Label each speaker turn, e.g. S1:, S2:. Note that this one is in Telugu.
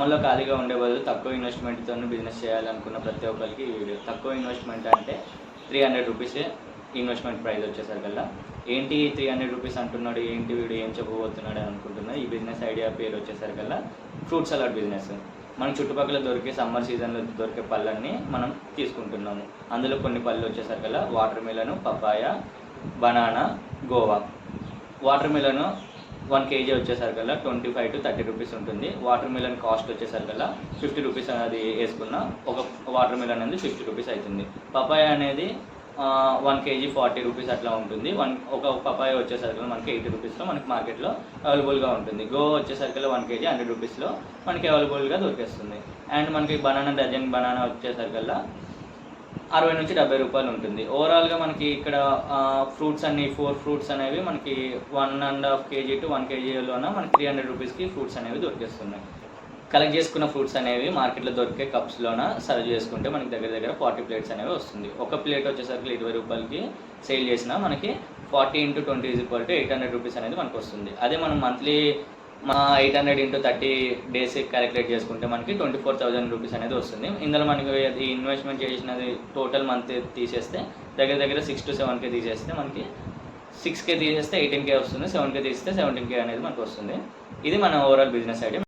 S1: సమ్మర్లో ఖాళీగా ఉండే బదులు తక్కువ ఇన్వెస్ట్మెంట్తో బిజినెస్ చేయాలనుకున్న ప్రతి ఒక్కరికి ఈ వీడియో. తక్కువ ఇన్వెస్ట్మెంట్ అంటే 300 రూపీసే ఇన్వెస్ట్మెంట్ ప్రైస్ వచ్చేసరికల్లా. ఏంటి 300 రూపీస్ అంటున్నాడు, ఏంటి వీడు ఏం చెప్పబోతున్నాడు అని అనుకుంటున్నా. ఈ బిజినెస్ ఐడియా పేరు వచ్చేసరికల్లా ఫ్రూట్ సలాడ్ బిజినెస్. మనకు చుట్టుపక్కల దొరికే సమ్మర్ సీజన్లో దొరికే పళ్ళన్నీ మనం తీసుకుంటున్నాము. అందులో కొన్ని పళ్ళు వచ్చేసరికల్లా watermelon, papaya, banana, guava. Watermelon 1 kg వచ్చేసరికల్లా 25 to 30 రూపీస్ ఉంటుంది. వాటర్ మిలన్ కాస్ట్ వచ్చేసరికల్లా 50 రూపీస్ అనేది వేసుకున్న ఒక వాటర్ మిలన్ అనేది 50 రూపీస్ అవుతుంది. పపాయ అనేది 1 kg 40 రూపీస్ అట్లా ఉంటుంది. ఒక పపాయ వచ్చేసరికి మనకి 80 రూపీస్లో మనకి మార్కెట్లో అవైలబుల్గా ఉంటుంది. గోవా వచ్చేసరికి 1 kg 100 రూపీస్లో మనకి అవైలబుల్గా దొరికేస్తుంది. అండ్ మనకి బనానా డజన్ బనానా వచ్చేసరికల్లా 60 నుంచి 70 రూపాయలు ఉంటుంది. ఓవరాల్గా మనకి ఇక్కడ ఫ్రూట్స్ అన్ని 4 ఫ్రూట్స్ అనేవి మనకి 1.5 kg to 1 kgలోన మనకి 300 రూపీస్కి ఫ్రూట్స్ అనేవి దొరికేస్తున్నాయి. కలెక్ట్ చేసుకున్న ఫ్రూట్స్ అనేవి మార్కెట్లో దొరికే కప్స్లోన సర్వ్ చేసుకుంటే మనకి దగ్గర 40 ప్లేట్స్ అనేవి వస్తుంది. ఒక ప్లేట్ వచ్చేసరికి 20 రూపాయలకి సేల్ చేసినా మనకి 40 into 20 = 800 రూపీస్ అనేది మనకు వస్తుంది. అదే మనం మంత్లీ 800 into 30 డేస్ క్యాలిక్యులేట్ చేసుకుంటే మనకి 24,000 రూపీస్ అనేది వస్తుంది. ఇందులో మనకి అది ఇన్వెస్ట్మెంట్ చేసినది టోటల్ మంత్ తీసేస్తే దగ్గర 6 to 7K తీసేస్తే మనకి 6K తీసేస్తే 18K వస్తుంది, 7K తీస్తే 17K అనేది మనకు వస్తుంది. ఇది మన ఓవరాల్ బిజినెస్ ఐడియా.